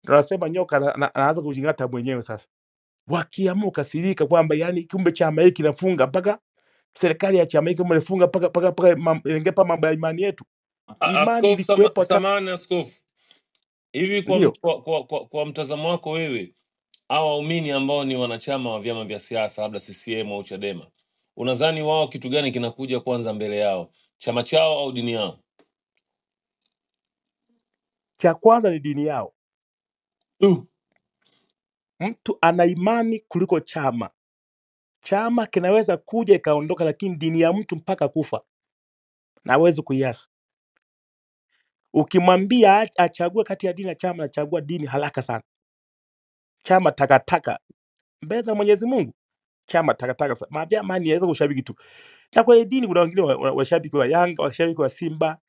tunasema nyoka anaanza kujingata mwenyewe. Sasa wakiamua kasirika kwamba yani kumbe chama hiki kinafunga mpaka serikali ya chama hiki mmefunga mpaka ingepa mambo ya imani yetu. Imani ilikuwepo. Samahani askofu, hivi kwa mtazamo wako wewe, hao waumini ambao ni wanachama wa vyama vya siasa labda CCM au Chadema, unadhani wao kitu gani kinakuja kwanza mbele yao, chama chao au dini yao? Cha kwanza ni dini yao. Mtu ana imani kuliko chama. Chama kinaweza kuja ikaondoka, lakini dini ya mtu mpaka kufa na hawezi kuiasi. Ukimwambia achague kati ya dini na chama, anachagua dini haraka sana. Chama takataka mbele za Mwenyezi Mungu, chama takataka. Mavyama ni yaweza kushabiki tu, na kwa dini kuna wengine washabiki wa Yanga, washabiki wa Simba,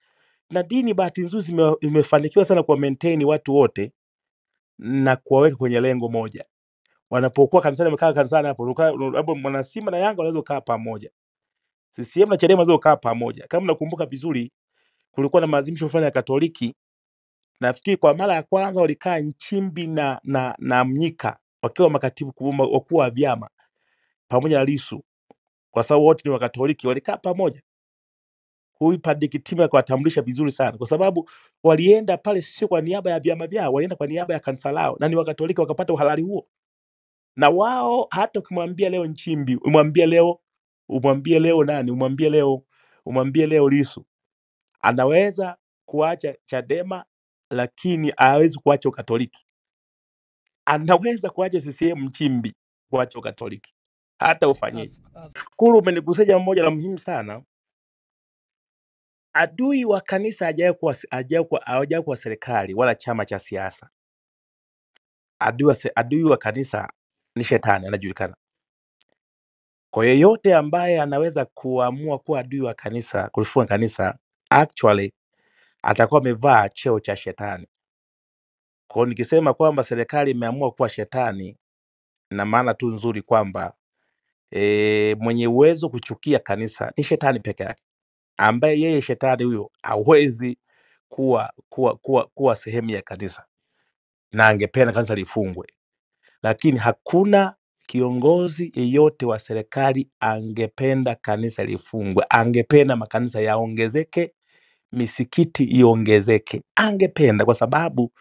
na dini bahati nzuri imefanikiwa sana kwa maintain watu wote na kuwaweka kwenye lengo moja. Wanapokuwa kanisani, wamekaa kanisani hapo mwana Simba na Yanga wanaweza kukaa pamoja, CCM na Chadema wanaweza kukaa pamoja. Kama nakumbuka vizuri, kulikuwa na maadhimisho fulani ya Katoliki, nafikiri kwa mara ya kwanza walikaa Nchimbi na Mnyika wakiwa makatibu wakuu wa vyama pamoja na Lissu, kwa sababu wote ni Wakatoliki, walikaa pamoja. Huyu Padre Kitima akawatambulisha vizuri sana, kwa sababu walienda pale sio kwa niaba ya vyama vyao, walienda kwa niaba ya kanisa lao, na ni Wakatoliki, wakapata uhalali huo. Na wao hata ukimwambia leo Nchimbi, umwambie leo Lissu, anaweza kuacha Chadema lakini hawezi kuacha Ukatoliki. Anaweza kuacha CCM Nchimbi, kuacha Ukatoliki hata ufanyeje. Shukuru, umenigusia jambo moja la muhimu sana. Adui wa kanisa hajawahi kuwa serikali wala chama cha siasa. Adui wa kanisa ni shetani, anajulikana. Kwa yeyote ambaye anaweza kuamua kuwa adui wa kanisa, kulifunga kanisa, actually atakuwa amevaa cheo cha shetani. Kwa hiyo nikisema kwamba serikali imeamua kuwa shetani, na maana tu nzuri kwamba mwenye uwezo kuchukia kanisa ni shetani peke yake, ambaye yeye shetani huyo hawezi kuwa sehemu ya kanisa, na angependa kanisa lifungwe. Lakini hakuna kiongozi yeyote wa serikali angependa kanisa lifungwe. Angependa makanisa yaongezeke, misikiti iongezeke, angependa, kwa sababu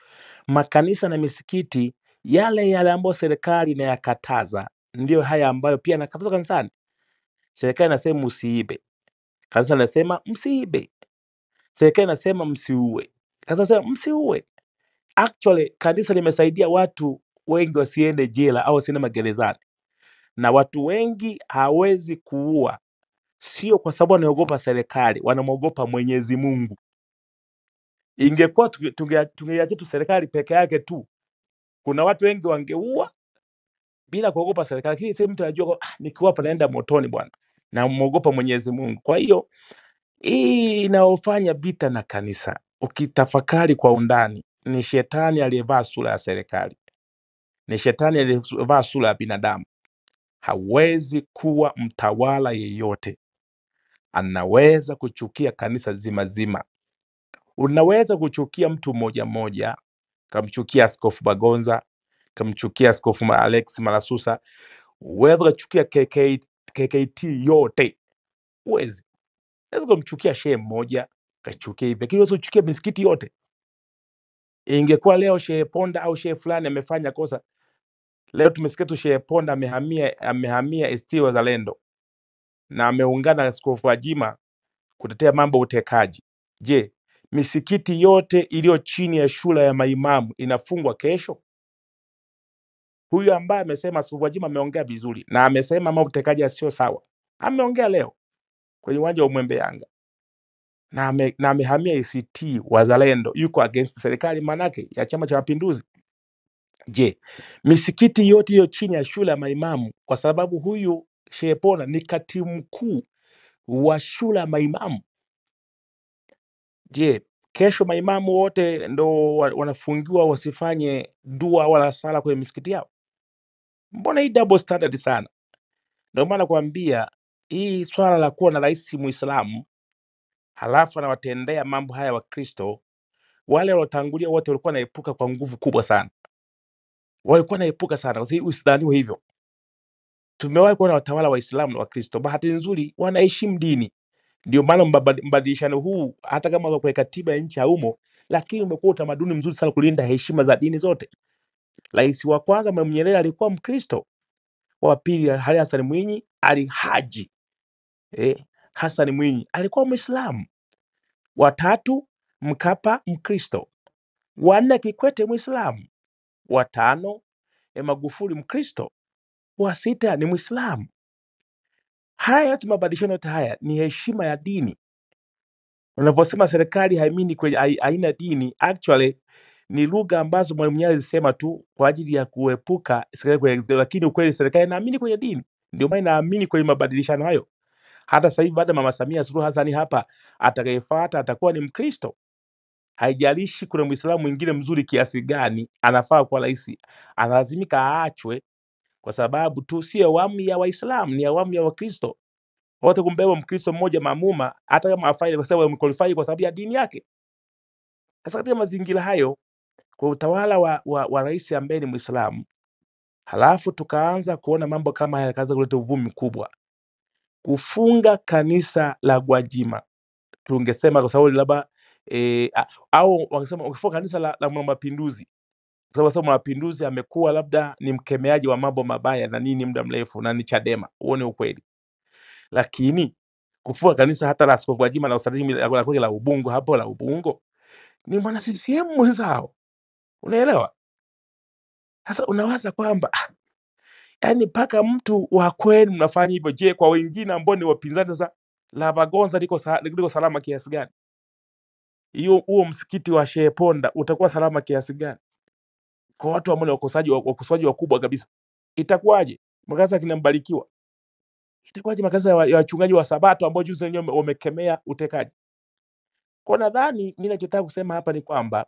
makanisa na misikiti yale ambayo serikali inayakataza ndio haya ambayo pia nakataza kanisani. Serikali inasema usiibe, kanisa linasema msiibe. Serikali inasema msiue, kanisa linasema msiue. Actually kanisa limesaidia watu wengi wasiende jela au wasiende magerezani, na watu wengi hawezi kuua, sio kwa sababu wanaogopa serikali, wanamwogopa Mwenyezi Mungu. Ingekuwa tungeacha tu serikali peke yake tu, kuna watu wengi wangeua bila kuogopa serikali, lakini sasa mtu anajua nikiwa hapa naenda motoni bwana, na muogopa Mwenyezi Mungu. Kwa hiyo hii inaofanya vita na kanisa, ukitafakari kwa undani, ni shetani aliyevaa sura ya serikali, ni shetani aliyevaa sura ya binadamu. Hawezi kuwa mtawala yeyote anaweza kuchukia kanisa zima zima Unaweza kuchukia mtu mmoja mmoja, kamchukia Askofu Bagonza, kamchukia Askofu Alex Malasusa, uweza kuchukia KKT yote, uwezi. Unaweza kumchukia shehe mmoja, kachukia hivi, lakini uweza kuchukia misikiti yote. Ingekuwa leo Shehe Ponda au shehe fulani amefanya kosa, leo tumesikia tu Shehe Ponda amehamia ACT Wazalendo na ameungana na Askofu Gwajima kutetea mambo ya utekaji. Je, misikiti yote iliyo chini ya shule ya maimamu inafungwa kesho? Huyu ambaye amesema, Askofu Gwajima ameongea vizuri na amesema mambo utekaji sio sawa. Ameongea leo kwenye uwanja wa Mwembe Yanga na amehamia ACT Wazalendo, yuko against serikali manake ya Chama cha Mapinduzi. Je, misikiti yote hiyo chini ya shule ya maimamu, kwa sababu huyu Shehe Ponda ni katibu mkuu wa shule ya maimamu, je, kesho maimamu wote ndo wanafungiwa wasifanye dua wala sala kwenye misikiti yao? Mbona hii double standard sana? Ndio maana nakwambia hii swala la kuwa na rais Muislamu halafu anawatendea mambo haya Wakristo, wale waliotangulia wote walikuwa naepuka kwa nguvu kubwa sana, walikuwa naepuka sana, kwa sababu usidhaniwe hivyo. Tumewahi kuona watawala Waislamu na Wakristo, bahati nzuri wanaheshimu dini. Ndio maana mbadilishano huu, hata kama kwa katiba ya nchi haumo, lakini umekuwa utamaduni mzuri sana kulinda heshima za dini zote. Rais wa kwanza Mwalimu Nyerere alikuwa Mkristo, wa pili Ali Hassan Mwinyi alihaji, Hassan Mwinyi alikuwa Muislamu, wa tatu Mkapa Mkristo, wa nne Kikwete Muislamu, wa tano Magufuli Mkristo, wa sita ni Muislamu. Haya yote mabadilishano yote haya ni heshima ya dini. Unaposema serikali haimini kwenye aina dini, actually ni lugha ambazo Mwalimu Nyerere alisema tu kwa ajili ya kuepuka serikali, lakini ukweli serikali inaamini kwenye dini. Ndio maana inaamini kwenye mabadilishano hayo. Hata sasa hivi baada Mama Samia Suluhu Hassan hapa, atakayefuata atakuwa ni Mkristo. Haijalishi kuna Muislamu mwingine mzuri kiasi gani anafaa kuwa rais, analazimika aachwe kwa sababu tu sio awamu ya Waislamu, ni awamu ya Wakristo. Wote kumbeba Mkristo mmoja maamuma, hata kama afai kwa sababu amequalify kwa sababu ya dini yake. Sasa katika mazingira hayo, kwa utawala wa rais ambaye ni Muislamu, halafu tukaanza kuona mambo kama haya, kaanza kuleta uvumi mkubwa, kufunga kanisa la Gwajima. Tungesema kwa sababu labda au wakisema ukifunga kanisa la Mapinduzi, kwa sababu Mapinduzi amekuwa labda ni mkemeaji wa mambo mabaya na nini muda mrefu na ni Chadema, uone ukweli. Lakini kufunga kanisa hata la Askofu Gwajima na usalimi la Ubungo, hapo la Ubungo ni mwana CCM mwenzao, unaelewa? Sasa unawaza kwamba yani mpaka mtu wa kweli mnafanya hivyo. Je, kwa wengine ambao ni wapinzani sasa la Bagonza liko salama kiasi gani? Huo msikiti wa Shehe Ponda utakuwa salama kiasi gani? Kwa watu ambao ni wakosaji wakubwa kabisa, itakuwaje? Makanisa kinambarikiwa, itakuwaje makanisa ya wachungaji wa Sabato ambao juzi wenyewe wamekemea utekaji? Kwa nadhani mimi ninachotaka kusema hapa ni kwamba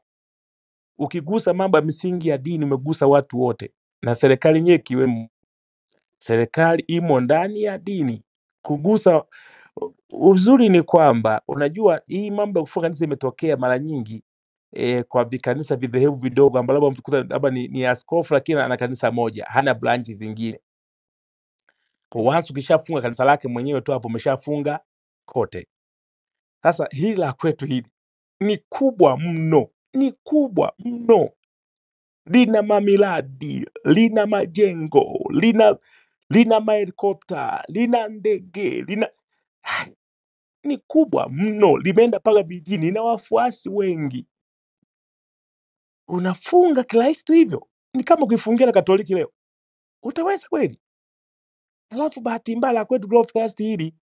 ukigusa mambo ya misingi ya dini umegusa watu wote, na serikali yenyewe ikiwemo. Serikali imo ndani ya dini. Kugusa, uzuri ni kwamba unajua hii mambo ya kufunga kanisa imetokea mara nyingi kwa vikanisa vidhehebu vidogo ambao labda ni askofu lakini ana kanisa moja, hana branches zingine. Kwa once ukishafunga kanisa lake mwenyewe tu hapo umeshafunga kote. Sasa hili la kwetu hili ni kubwa mno, ni kubwa mno. Lina mamiladi, lina majengo, lina mahelikopta, lina ndege, ni kubwa mno, limeenda mpaka vijijini, lina wafuasi wengi. Unafunga kirahisi tu hivyo? Ni kama ukifungia na Katoliki leo, utaweza kweli? Alafu bahati mbaya kwetu Glovecast hili,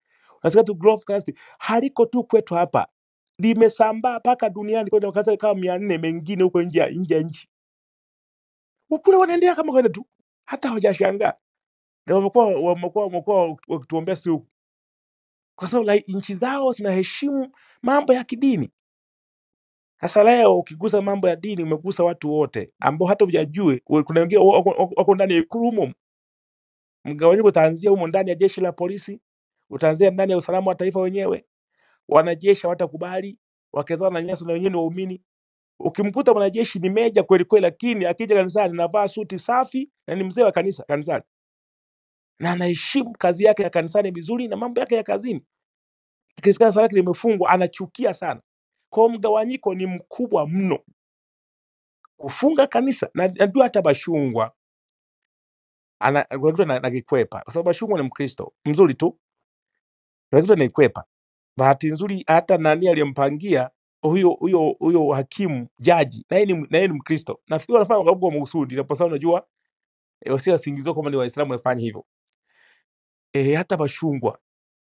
unasikia tu Glovecast haliko tu kwetu hapa, limesambaa mpaka duniani kwenda makanisa kama 400 mengine huko nje ya nchi. Kule wanaendelea kama kwenda tu, hata hawajashangaa. Na wamekuwa wakituombea si huku, kwa sababu nchi zao zinaheshimu mambo ya kidini. Sasa leo ukigusa mambo ya dini umegusa watu wote ambao hata hujajue. Kuna wengine wako ndani ya Ikulu humo. Mgawanyiko utaanzia humo ndani ya jeshi la polisi, utaanzia ndani ya usalama wa taifa wenyewe. Wanajeshi hawatakubali, wake zao wananyanyaswa na wenyewe ni waumini. Ukimkuta mwanajeshi ni meja kweli kweli, lakini akija kanisani anavaa suti safi na ni mzee wa kanisa kanisani, na anaheshimu kazi yake ya kanisani vizuri na mambo yake ya kazini, ikisikia sala yake limefungwa anachukia sana. Kwa hiyo mgawanyiko ni mkubwa mno kufunga kanisa, na ndio hata Bashungwa anakikwepa, kwa sababu Bashungwa ni Mkristo mzuri tu, lakini anaikwepa. Bahati nzuri hata nani aliyempangia huyo hakimu jaji, na yeye ni Mkristo. Nafikiri wanafanya kwa makusudi, na kwa sababu unajua wasio singizio kama ni Waislamu wafanye hivyo. Hata Bashungwa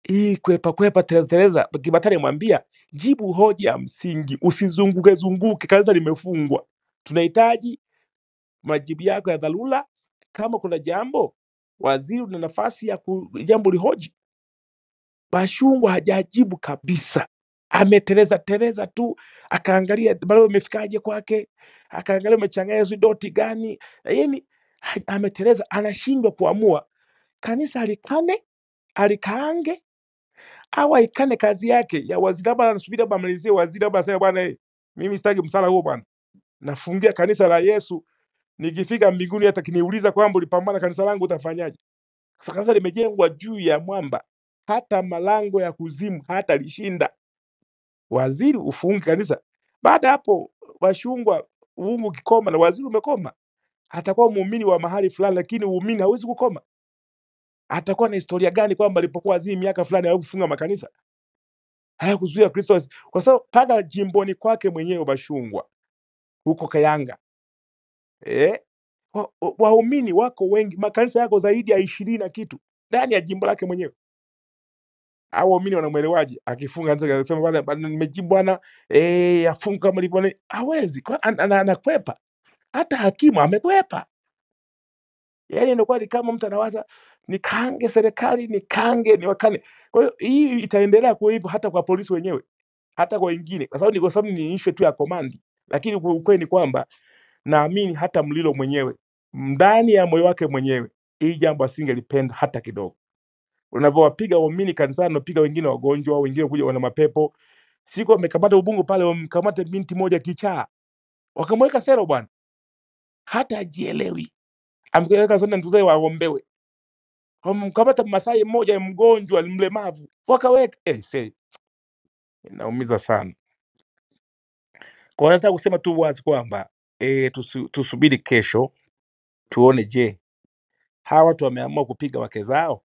hii kwepa Tereza Kibatari mwambia jibu hoja ya msingi, usizunguke zunguke, kanisa limefungwa. Tunahitaji majibu yako ya dharura. Kama kuna jambo, waziri una nafasi ya jambo lihoji. Bashungwa hajajibu kabisa, ameteleza tu, akaangalia barua imefikaje kwake, akaangalia umechanganya doti gani, yaani ameteleza, anashindwa kuamua kanisa alikaange au aikane kazi yake ya waziri. Labda anasubiri amalizie waziri, labda asema bwana, mimi sitaki msala huo bwana, nafungia kanisa la Yesu, nikifika mbinguni hata kiniuliza kwamba ulipambana kanisa langu utafanyaje? Sasa kanisa limejengwa juu ya mwamba, hata malango ya kuzimu hata lishinda. Waziri ufunge kanisa. Baada hapo Bashungwa uungu kikoma na waziri umekoma, atakuwa muumini wa mahali fulani, lakini uumini hauwezi kukoma. Atakuwa na historia gani kwamba alipokuwa waziri miaka fulani hakufunga makanisa, hakuzuia Kristo? Kwa sababu paka jimboni kwake mwenyewe Bashungwa huko Kayanga, waumini wako wengi, makanisa yako zaidi ya 20 na kitu ndani ya jimbo lake mwenyewe. Au waumini wanamuelewaje akifunga? Anasema bwana, nimejibu bwana, afunga kama livyo, hawezi, anakwepa. Hata hakimu amekwepa. Yaani inakuwa ni kama mtu anawaza nikange serikali, niwakane. Kwa hiyo hii itaendelea kuwa hivyo hata kwa polisi wenyewe, hata kwa wengine, kwa sababu ni issue tu ya komandi. Lakini ukweli ni kwamba naamini hata Mlilo mwenyewe ndani ya moyo wake mwenyewe hii jambo asingelipenda hata kidogo. Unavyowapiga waumini kanisani, unapiga wengine wagonjwa, wengine kuja wana mapepo. Siku wamekamata Ubungo pale, wamkamata binti moja kichaa, wakamweka sero bwana, hata ajielewi, amkeleka sana nduzae waombewe. Wamkamata Masai mmoja mgonjwa, mlemavu, wakaweka inaumiza sana. Kwa hiyo nataka kusema tu wazi kwamba tusubiri kesho tuone, je, hawa watu wameamua kupiga wake zao,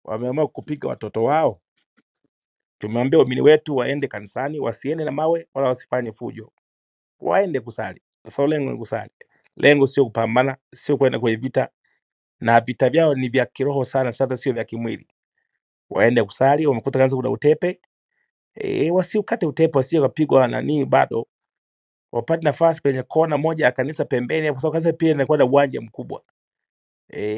wameamua kupiga watoto wao? Tumeambia waumini wetu waende kanisani, wasiende na mawe wala wasifanye fujo, waende kusali. Sasa lengo ni kusali, lengo sio kupambana, sio kwenda kwenye vita, na vita vyao ni vya kiroho sana, sasa sio vya kimwili. Waende kusali. Wamekuta kanisa kuna utepe, wasiukate utepe, wasije kupigwa nani, bado wapate nafasi kwenye kona moja ya kanisa pembeni, kwa sababu kanisa pia inakuwa na uwanja mkubwa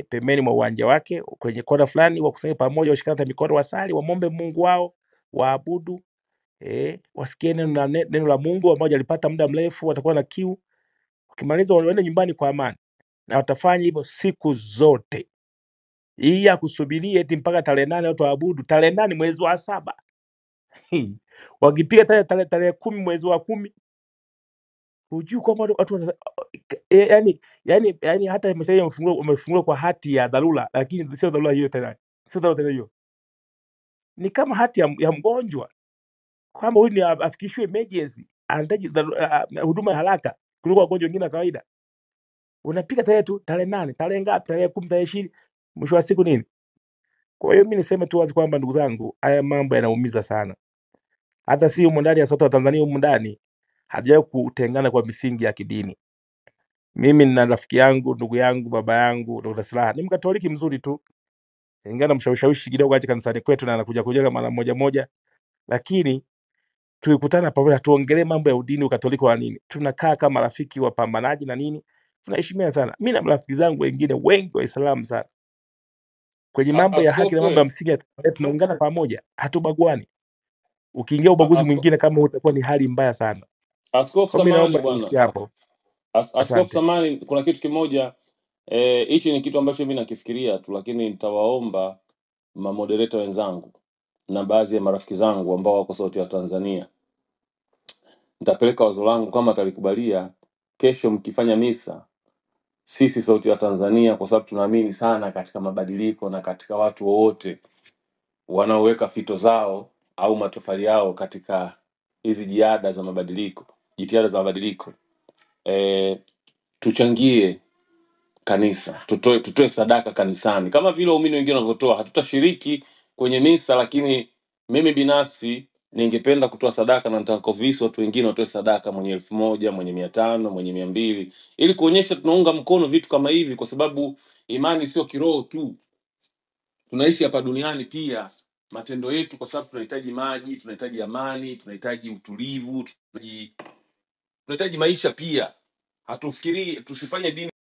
pembeni mwa uwanja wake, kwenye kona fulani, wakusanye pamoja, washikane mikono, wasali, wamombe Mungu wao, waabudu, wasikie neno la Mungu ambao walipata muda mrefu, watakuwa na kiu. Ukimaliza waende nyumbani kwa amani, na watafanya hivyo siku zote. Hii ya kusubiria eti mpaka tarehe 8 watu waabudu, tarehe 8 mwezi wa 7 wakipiga tarehe 10 mwezi wa 10, hujui kwamba watu yani hata msaidia wamefungua kwa hati ya dharura, lakini sio dharura hiyo tena, sio dharura hiyo, ni kama hati ya mgonjwa, kwamba huyu ni afikishwe emergency, anahitaji huduma ya haraka kuliko wagonjwa wengine wa kawaida. Unapiga tarehe 8, tarehe ngapi? Tarehe 10, tarehe 20, mwisho wa siku nini? Kwa hiyo mimi niseme tu wazi kwamba ndugu zangu, haya mambo yanaumiza sana. Hata si humu ndani ya Sauti ya Tanzania, humu ndani hatujawahi kutengana kwa misingi ya kidini. Mimi nina rafiki yangu, ndugu yangu, baba yangu, Dr. Slaa ni Mkatoliki mzuri tu, ingana mshawishi kidogo aje kanisani kwetu, na anakuja kujenga mara moja, lakini tulikutana pamoja, tuongelee mambo ya udini, Ukatoliki wa nini. Tunakaa kama rafiki wapambanaji na nini, tunaheshimiana sana. Mimi na marafiki zangu wengine wengi Waislamu sana, kwenye mambo ya haki na mambo ya msingi tunaungana pamoja, hatubaguani. Ukiingia ubaguzi mwingine kama utakuwa ni hali mbaya sana. Askofu samani bwana, hapo. Askofu samani, kuna kitu kimoja hichi ni kitu ambacho mimi nakifikiria tu, lakini nitawaomba mamodereta wenzangu na baadhi ya marafiki zangu ambao wako Sauti ya Tanzania nitapeleka wazo langu kama atalikubalia. Kesho mkifanya misa, sisi Sauti ya Tanzania, kwa sababu tunaamini sana katika mabadiliko na katika watu wote wanaoweka fito zao au matofali yao katika hizi jitihada za mabadiliko, tuchangie kanisa, tutoe sadaka kanisani kama vile waumini wengine wanavyotoa. Hatutashiriki kwenye misa, lakini mimi binafsi ningependa kutoa sadaka, na nitakonvince watu wengine watoe sadaka, mwenye 1000, mwenye 500, mwenye 200, ili kuonyesha tunaunga mkono vitu kama hivi, kwa sababu imani sio kiroho tu, tunaishi hapa duniani pia. Matendo yetu, kwa sababu tunahitaji maji, tunahitaji amani, tunahitaji utulivu, tunahitaji maisha pia. Tusifanye dini